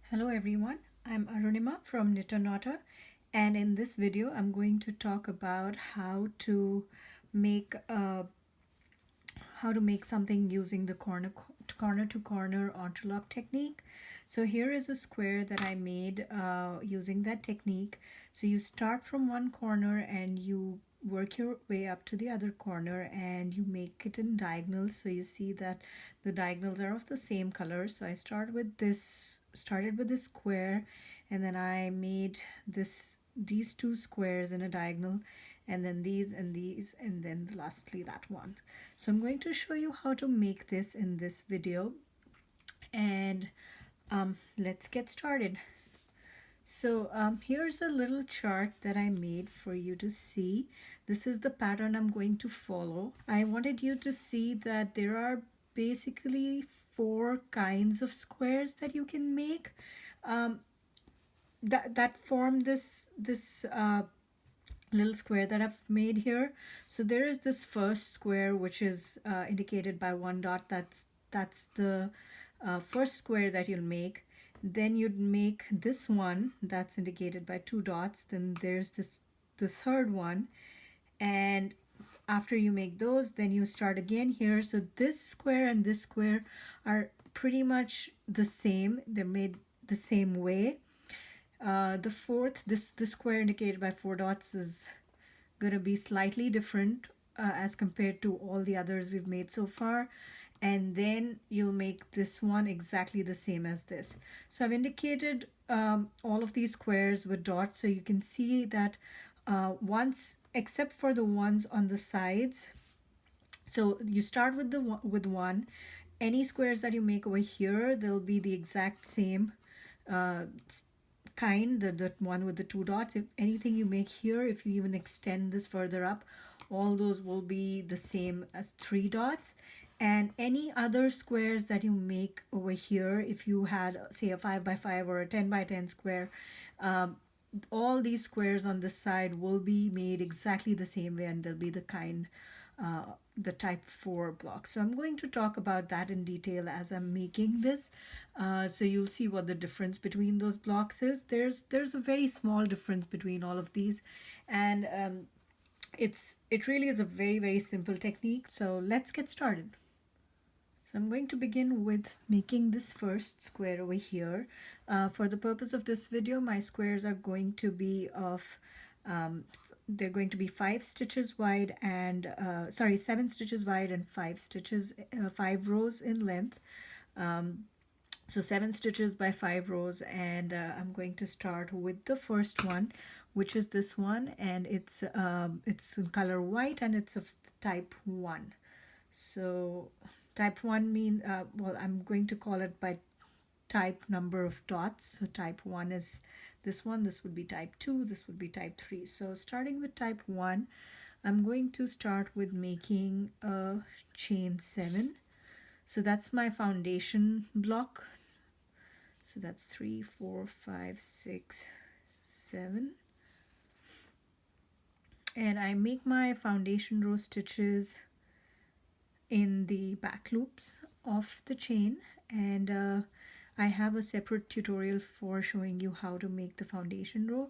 Hello everyone, I'm Arunima from Knit or Knotter, and in this video I'm going to talk about make uh, how to make something using the corner to corner entrelac technique. So here is a square that I made using that technique. So you start from one corner and you work your way up to the other corner and you make it in diagonals. So you see that the diagonals are of the same color. So I started with this square, and then I made these two squares in a diagonal, and then these and these, and then lastly that one. So I'm going to show you how to make this in this video, and let's get started. So here's a little chart that I made for you to see. This is the pattern I'm going to follow. I wanted you to see that there are basically 4 kinds of squares that you can make that form this little square that I've made here. So there is this first square which is indicated by 1 dot. That's the first square that you'll make. Then you'd make this one that's indicated by 2 dots. Then there's the third one, and after you make those, then you start again here. So this square and this square are pretty much the same. They're made the same way. The fourth, this square indicated by 4 dots, is going to be slightly different as compared to all the others we've made so far. And then you'll make this one exactly the same as this. So I've indicated all of these squares with dots, so you can see that once, except for the ones on the sides. So you start with one. Any squares that you make over here, they'll be the exact same uh, kind, the one with the 2 dots. If anything you make here, if you even extend this further up, all those will be the same as 3 dots. And any other squares that you make over here, if you had say a 5 by 5 or a 10 by 10 square, all these squares on this side will be made exactly the same way, and they'll be the type 4 block. So I'm going to talk about that in detail as I'm making this. So you'll see what the difference between those blocks is. There's a very small difference between all of these, and it really is a very simple technique. So let's get started. So I'm going to begin with making this first square over here. For the purpose of this video, my squares are going to be of they're going to be 5 stitches wide and 7 stitches wide and 5 rows in length. So 7 stitches by 5 rows, and I'm going to start with the first one, which is this one, and it's in color white, and it's of type 1. So type 1 means, well, I'm going to call it by type number of dots. So type 1 is this one, this would be type 2, this would be type 3. So starting with type 1, I'm going to start with making a chain 7. So that's my foundation block. So that's 3, 4, 5, 6, 7. And I make my foundation row stitches in the back loops of the chain, and I have a separate tutorial for showing you how to make the foundation row,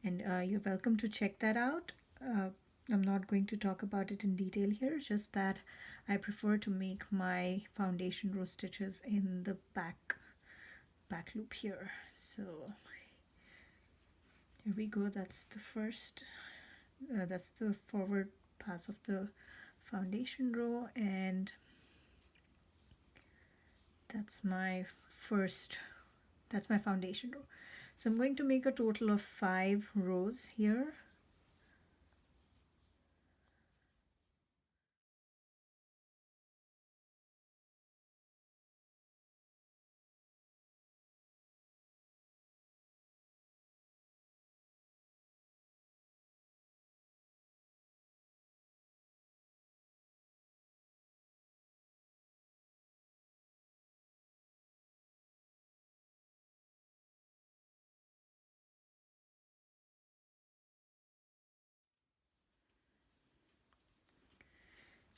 and you're welcome to check that out. I'm not going to talk about it in detail here, just that I prefer to make my foundation row stitches in the back loop here. So here we go. That's the first that's the forward pass of the foundation row, and that's my foundation row. So I'm going to make a total of 5 rows here.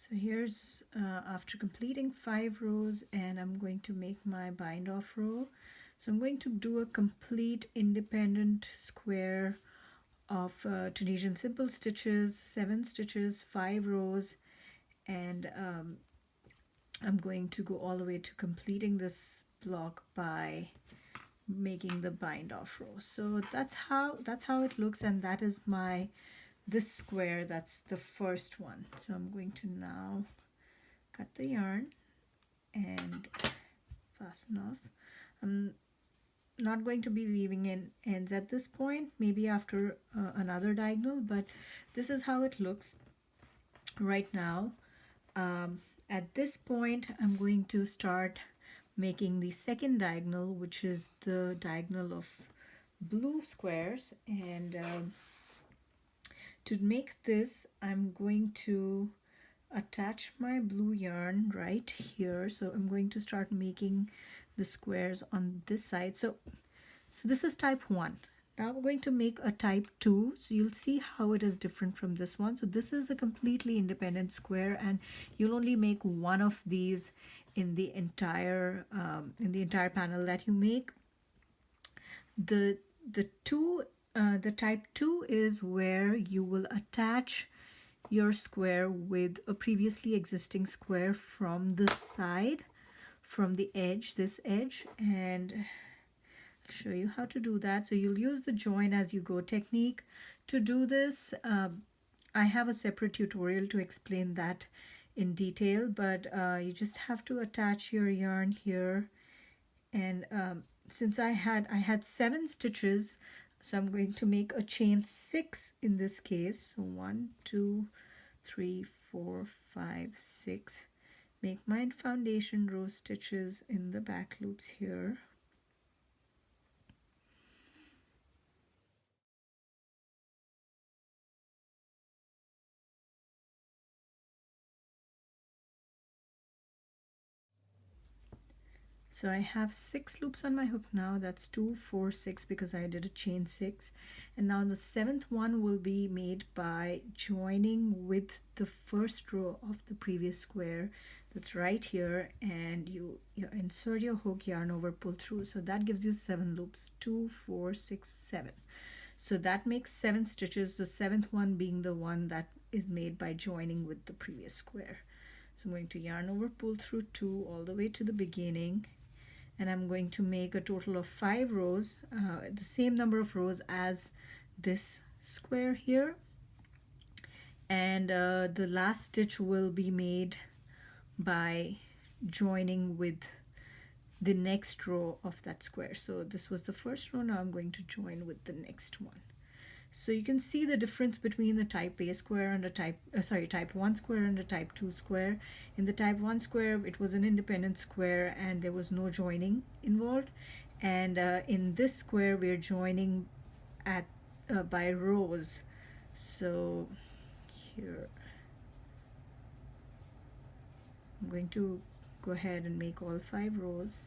So here's after completing 5 rows, and I'm going to make my bind off row. So I'm going to do a complete independent square of Tunisian simple stitches, 7 stitches, 5 rows, and I'm going to go all the way to completing this block by making the bind off row. So that's how it looks, and that is my this square. That's the first one. So I'm going to now cut the yarn and fasten off. I'm not going to be weaving in ends at this point, maybe after another diagonal, but this is how it looks right now. At this point I'm going to start making the second diagonal, which is the diagonal of blue squares, and to make this I'm going to attach my blue yarn right here. So I'm going to start making the squares on this side. So this is type 1. Now we're going to make a type 2, so you'll see how it is different from this one. So this is a completely independent square, and you'll only make one of these in the entire panel that you make. The type 2 is where you will attach your square with a previously existing square from the side, from the edge, this edge, and I'll show you how to do that. So you'll use the join as you go technique to do this. I have a separate tutorial to explain that in detail, but you just have to attach your yarn here, and since I had 7 stitches, so I'm going to make a chain 6 in this case. So 1 2 3 4 5 6, make my foundation row stitches in the back loops here. So I have 6 loops on my hook now. That's 2 4 6 because I did a chain 6, and now the 7th one will be made by joining with the first row of the previous square that's right here, and you insert your hook, yarn over, pull through. So that gives you 7 loops, 2 4 6 7. So that makes 7 stitches, the 7th one being the one that is made by joining with the previous square. So I'm going to yarn over, pull through 2 all the way to the beginning, and I'm going to make a total of 5 rows, the same number of rows as this square here, and the last stitch will be made by joining with the next row of that square. So this was the first row, now I'm going to join with the next one. So you can see the difference between the type A square and a type 1 square and a type 2 square. In the type 1 square, it was an independent square and there was no joining involved. And in this square, we're joining at by rows. So here, I'm going to go ahead and make all 5 rows.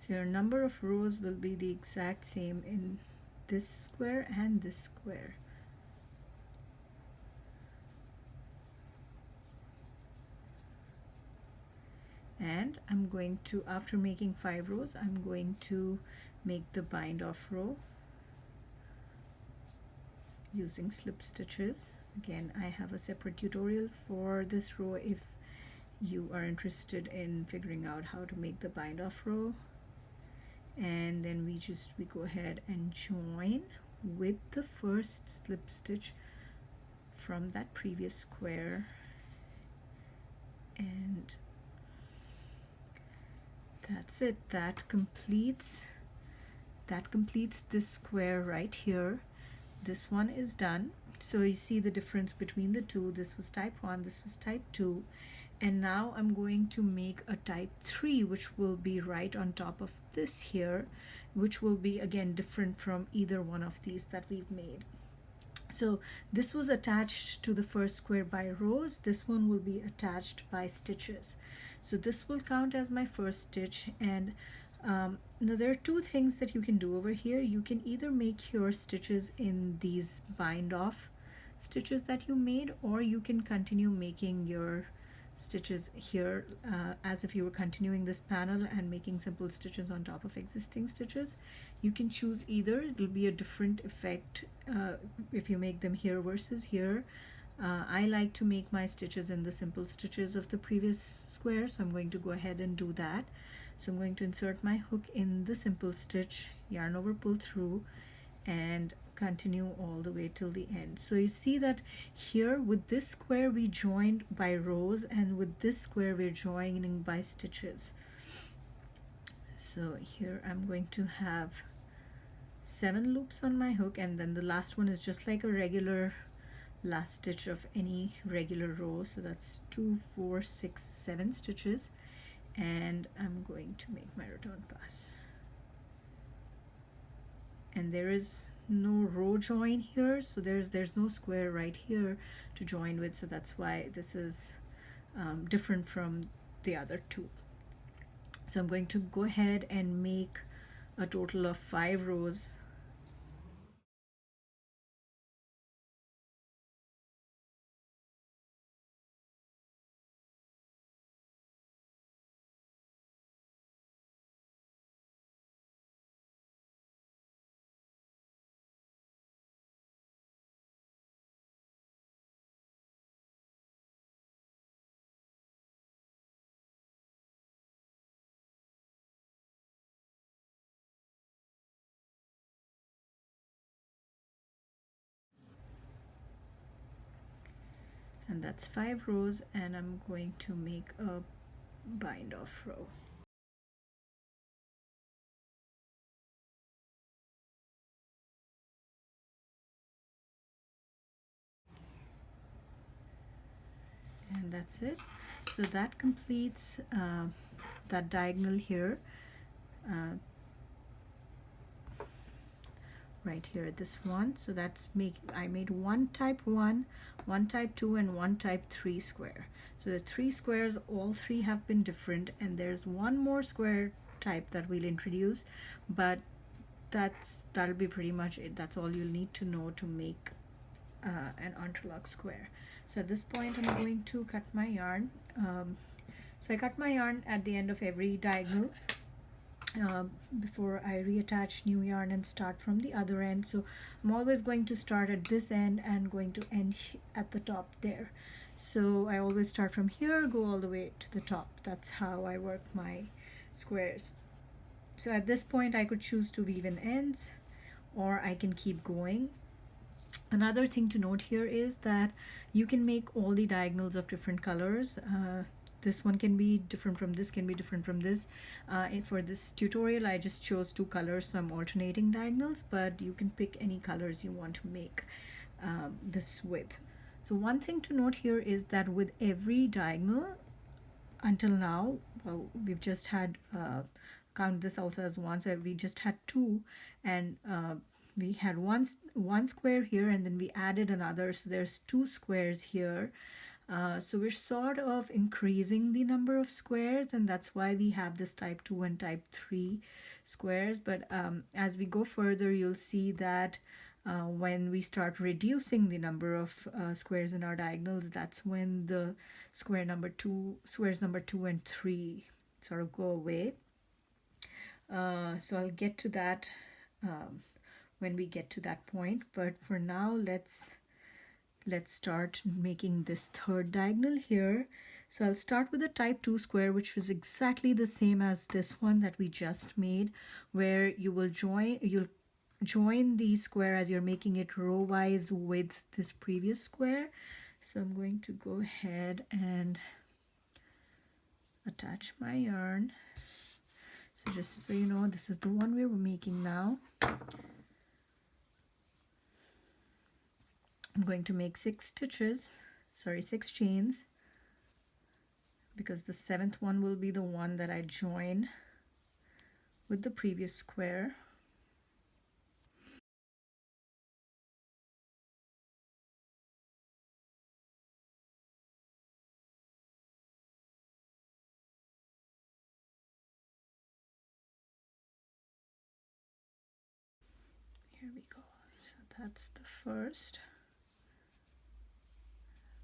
So your number of rows will be the exact same in this square and this square. And I'm going to, after making 5 rows, I'm going to make the bind off row using slip stitches. Again, I have a separate tutorial for this row if you are interested in figuring out how to make the bind off row. And then we go ahead and join with the first slip stitch from that previous square, and that's it. That completes this square right here. This one is done. So you see the difference between the two. This was type 1, this was type 2, and now I'm going to make a type 3, which will be right on top of this here, which will be again different from either one of these that we've made. So this was attached to the first square by rows, this one will be attached by stitches. So this will count as my first stitch, and Now there are two things that you can do over here. You can either make your stitches in these bind off stitches that you made, or you can continue making your stitches here as if you were continuing this panel and making simple stitches on top of existing stitches. You can choose either. It will be a different effect if you make them here versus here. I like to make my stitches in the simple stitches of the previous square, so I'm going to go ahead and do that. So I'm going to insert my hook in the simple stitch, yarn over, pull through, and continue all the way till the end. So you see that here with this square we joined by rows, and with this square we're joining by stitches. So here I'm going to have 7 loops on my hook, and then the last one is just like a regular last stitch of any regular row. So that's 2, 4, 6, 7 stitches, and I'm going to make my return pass. And there is no row join here, so there's no square right here to join with, so that's why this is different from the other two. So I'm going to go ahead and make a total of 5 rows. And that's 5 rows, and I'm going to make a bind off row. And that's it. So that completes that diagonal here, right here, this one. So that's I made one type 1, one type 2, and one type 3 square. So the 3 squares, all 3 have been different, and there's one more square type that we'll introduce, but that'll be pretty much it. That's all you'll need to know to make an entrelac square. So at this point I'm going to cut my yarn. So I cut my yarn at the end of every diagonal before I reattach new yarn and start from the other end. So I'm always going to start at this end and going to end at the top there. So I always start from here, go all the way to the top. That's how I work my squares. So at this point I could choose to weave in ends, or I can keep going. Another thing to note here is that you can make all the diagonals of different colors. This one can be different from this, can be different from this. For this tutorial I just chose 2 colors, so I'm alternating diagonals, but you can pick any colors you want to make this with. So one thing to note here is that with every diagonal until now, well, we've just had count this also as 1, so we just had 2, and we had one square here, and then we added another, so there's 2 squares here. So we're sort of increasing the number of squares, and that's why we have this type 2 and type 3 squares. But as we go further, you'll see that when we start reducing the number of squares in our diagonals, that's when the squares number 2 and 3 sort of go away. So I'll get to that when we get to that point, but for now let's start making this third diagonal here. So I'll start with a type 2 square, which was exactly the same as this one that we just made, where you'll join the square as you're making it row wise with this previous square. So I'm going to go ahead and attach my yarn. So just so you know, this is the one we were making now. I'm going to make 6 chains, because the 7th one will be the one that I join with the previous square. Here we go. So that's the first,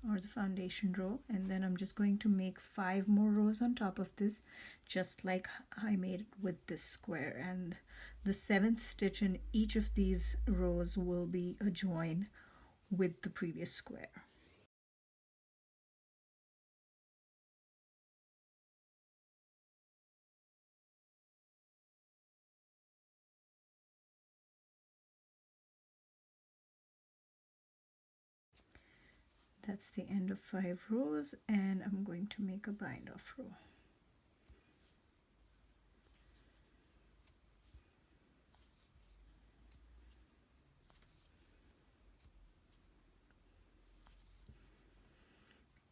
or the foundation row, and then I'm just going to make 5 more rows on top of this, just like I made it with this square, and the 7th stitch in each of these rows will be a join with the previous square. That's the end of 5 rows, and I'm going to make a bind off row.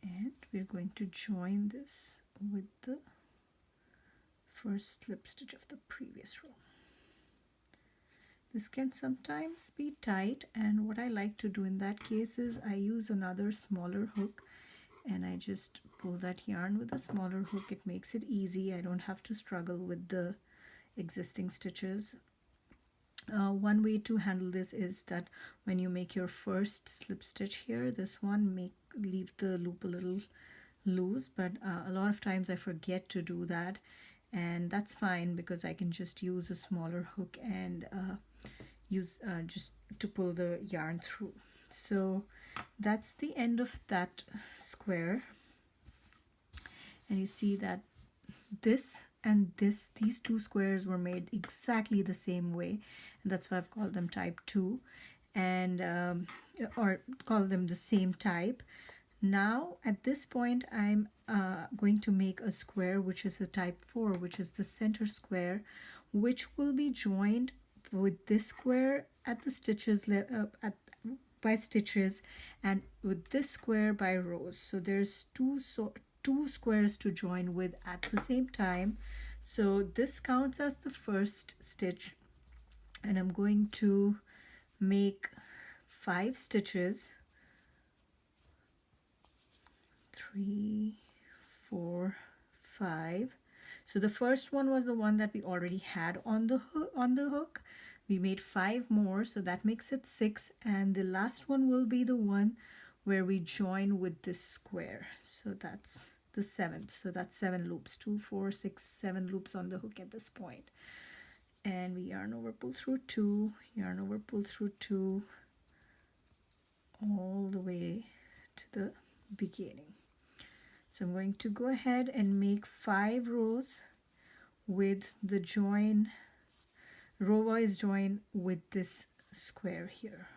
And we're going to join this with the first slip stitch of the previous row. This can sometimes be tight, and what I like to do in that case is I use another smaller hook and I just pull that yarn with a smaller hook. It makes it easy. I don't have to struggle with the existing stitches. One way to handle this is that when you make your first slip stitch here, this one, leave the loop a little loose, but a lot of times I forget to do that, and that's fine because I can just use a smaller hook and use just to pull the yarn through. So that's the end of that square, and you see that this and these two squares were made exactly the same way, and that's why I've called them type 2, and or call them the same type. Now at this point I'm going to make a square which is a type 4, which is the center square, which will be joined with this square at the stitches by stitches, and with this square by rows. So there's two squares to join with at the same time. So this counts as the first stitch, and I'm going to make 5 stitches. 3, 4, 5. So the first one was the one that we already had on the hook. We made 5 more, so that makes it 6, and the last one will be the one where we join with this square. So that's the 7th. So that's 7 loops, 2, 4, 6, 7 loops on the hook at this point. And we yarn over, pull through 2, yarn over, pull through 2, all the way to the beginning. So I'm going to go ahead and make 5 rows with the join, row-wise join with this square here.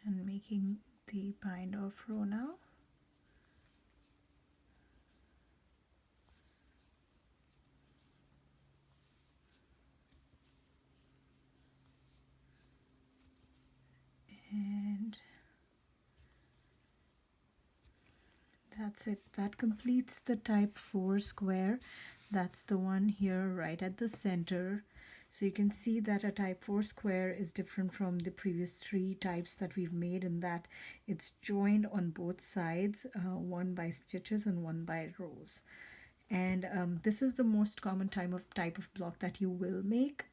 And making the bind off row now. And that's it. That completes the type 4 square. That's the one here right at the center. So you can see that a type 4 square is different from the previous 3 types that we've made, in that it's joined on both sides, one by stitches and one by rows. And this is the most common type of block that you will make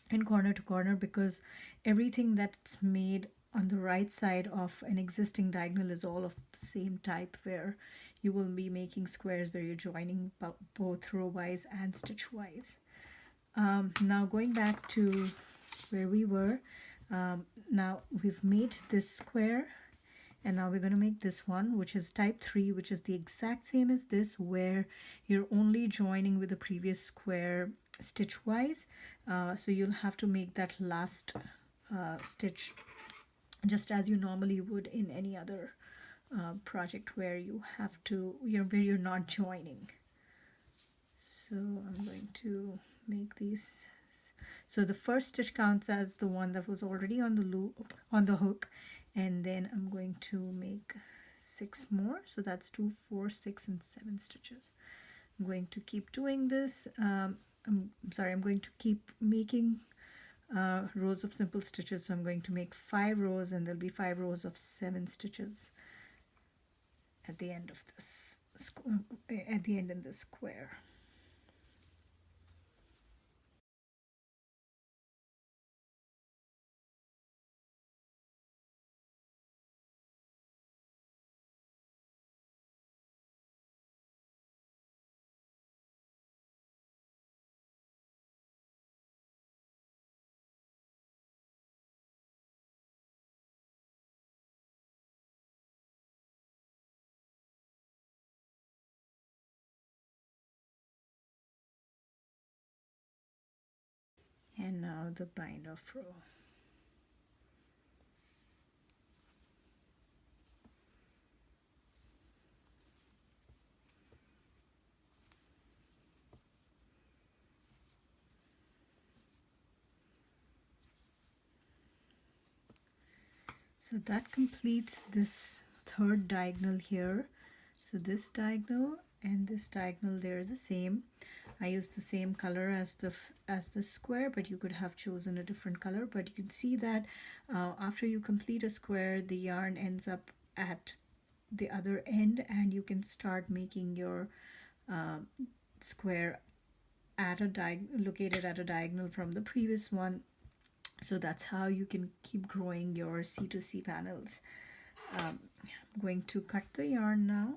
in corner to corner, because everything that's made on the right side of an existing diagonal is all of the same type, where you will be making squares where you're joining both row wise and stitch wise. Now going back to where we were, now we've made this square, and now we're going to make this one, which is type 3, which is the exact same as this, where you're only joining with the previous square stitch wise. So you'll have to make that last stitch just as you normally would in any other project where you have to, where you're not joining. So I'm going to make these. So the first stitch counts as the one that was already on the loop, on the hook, and then I'm going to make 6 more. So that's 2, 4, 6, and 7 stitches. I'm going to keep doing this. I'm going to keep making rows of simple stitches. So I'm going to make 5 rows, and there'll be 5 rows of 7 stitches at the end of this at the end in this square. And now the bind off row. So that completes this third diagonal here. So this diagonal and this diagonal, they're the same. I used the same color as the square, but you could have chosen a different color. But you can see that after you complete a square, the yarn ends up at the other end, and you can start making your square at a located at a diagonal from the previous one. So that's how you can keep growing your C2C panels. I'm going to cut the yarn now,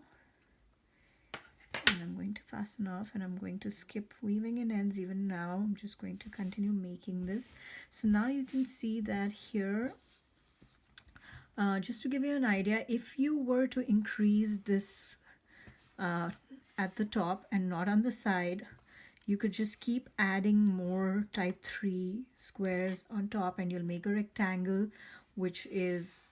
and I'm going to fasten off, and I'm going to skip weaving in ends even now. I'm just going to continue making this. So now you can see that here, just to give you an idea, if you were to increase this at the top and not on the side, you could just keep adding more type 3 squares on top, and you'll make a rectangle which is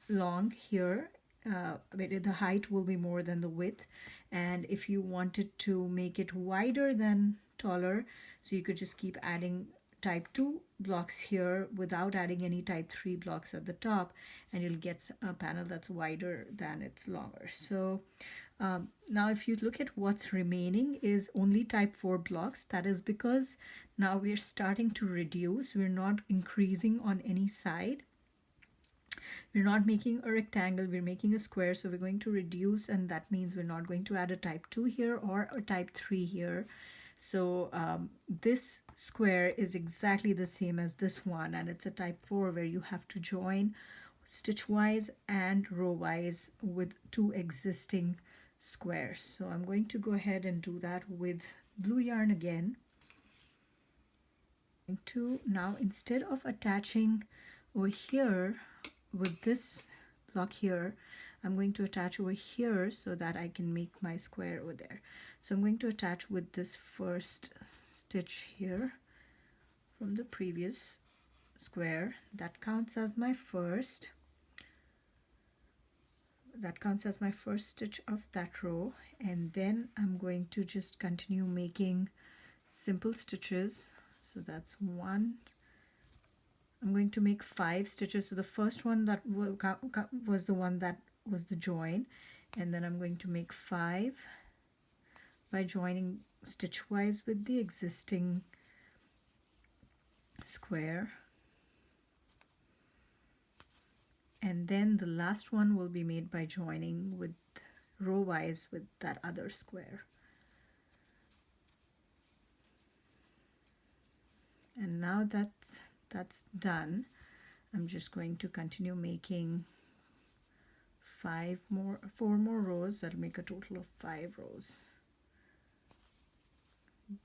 long here. The height will be more than the width, and if you wanted to make it wider than taller, so you could just keep adding type 2 blocks here without adding any type 3 blocks at the top, and you'll get a panel that's wider than it's longer. So now if you look at what's remaining is only type 4 blocks. That is because now we're starting to reduce. We're not increasing on any side. We're not making a rectangle, we're making a square, so we're going to reduce, and that means we're not going to add a type 2 here or a type 3 here. So this square is exactly the same as this one, and it's a type 4 where you have to join stitch wise and row wise with 2 existing squares. So I'm going to go ahead and do that with blue yarn again. To now, instead of attaching over here with this block here, I'm going to attach over here so that I can make my square over there. So I'm going to attach with this first stitch here from the previous square. That counts as my first. That counts as my first stitch of that row, and then I'm going to just continue making simple stitches. So that's 1. I'm going to make 5 stitches. So the first one that was the one that was the join, and then I'm going to make 5 by joining stitchwise with the existing square. And then the last one will be made by joining with row wise with that other square. And now that's done, I'm just going to continue making 4 more rows. That'll make a total of 5 rows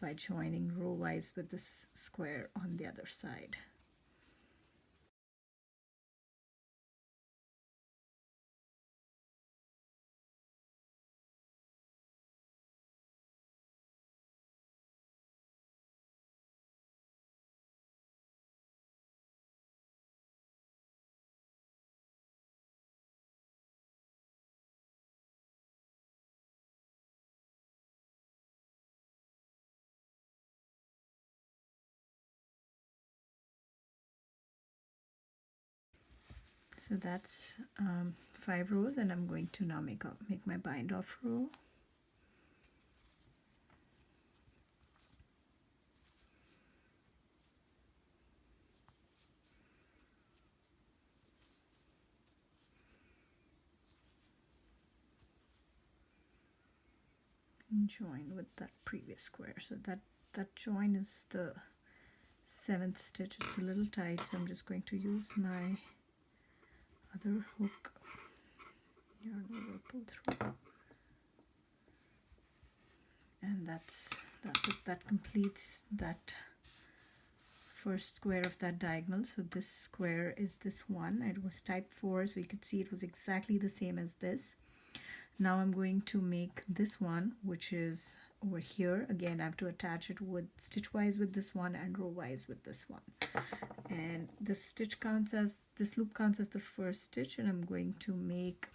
by joining row wise with this square on the other side. So that's 5 rows, and I'm going to now make my bind off row. And join with that previous square. So that join is the 7th stitch. It's a little tight, so I'm just going to use my other hook yarn over, pull through, and that's it. That completes that first square of that diagonal. So this square is this one. It was type 4, so you could see it was exactly the same as this. Now I'm going to make this one, which is over here. Again, I have to attach it with stitch-wise with this one and row-wise with this one. And this loop counts as the first stitch, and I'm going to make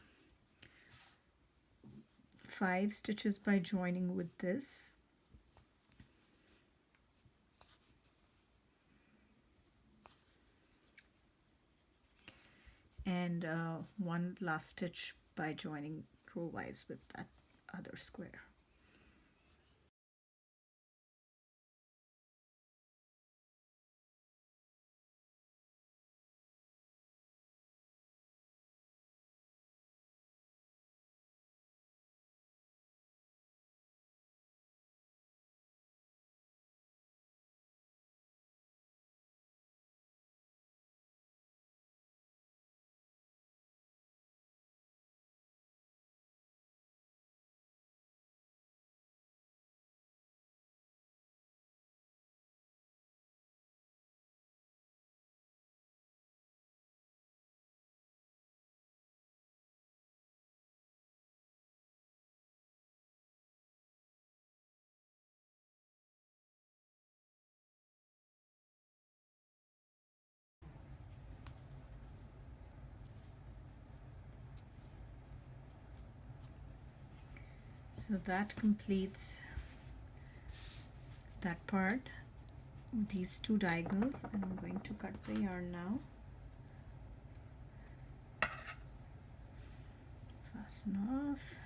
5 stitches by joining with this. And one last stitch by joining row-wise with that other square. So that completes that part, these 2 diagonals, and I'm going to cut the yarn now. Fasten off.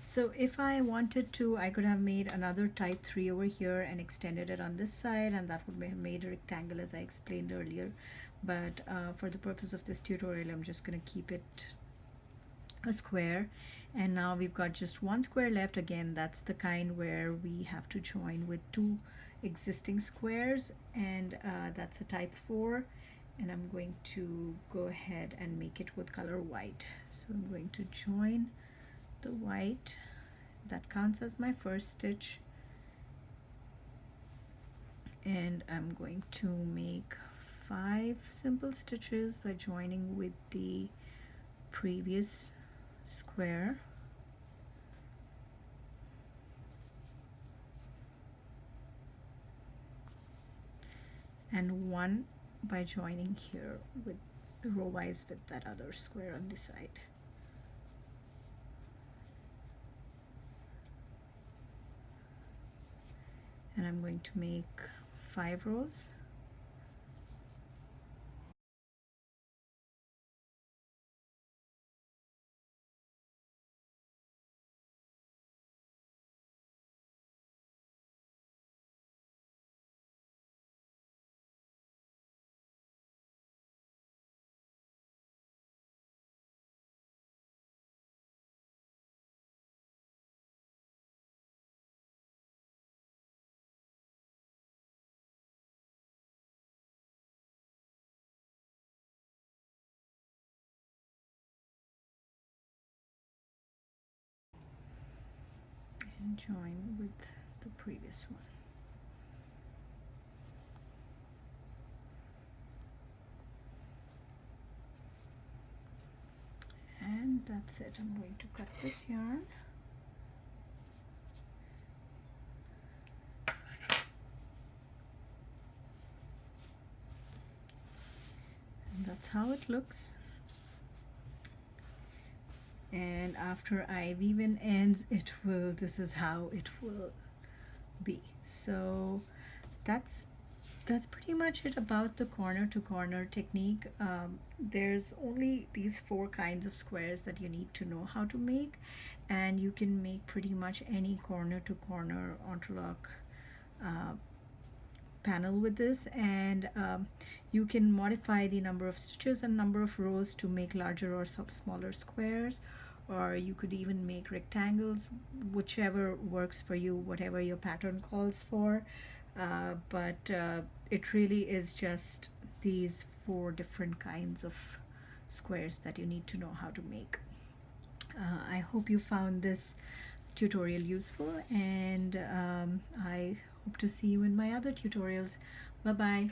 So if I wanted to, I could have made another type 3 over here and extended it on this side, and that would have made a rectangle as I explained earlier. But for the purpose of this tutorial, I'm just going to keep it a square. And now we've got just 1 square left. Again, that's the kind where we have to join with 2 existing squares, and that's a type 4, and I'm going to go ahead and make it with color white. So I'm going to join the white. That counts as my first stitch, and I'm going to make 5 simple stitches by joining with the previous square, and 1 by joining here with row-wise with that other square on the side. And I'm going to make 5 rows. And join with the previous one. And that's it. I'm going to cut this yarn. And that's how it looks. And after I weave in ends, this is how it will be. So that's that's pretty much it about the corner to corner technique. There's only these four kinds of squares that you need to know how to make, and you can make pretty much any corner to corner entrelac panel with this. And you can modify the number of stitches and number of rows to make larger or smaller squares, or you could even make rectangles, whichever works for you, whatever your pattern calls for. But it really is just these four different kinds of squares that you need to know how to make. I hope you found this tutorial useful, and I hope to see you in my other tutorials. Bye bye.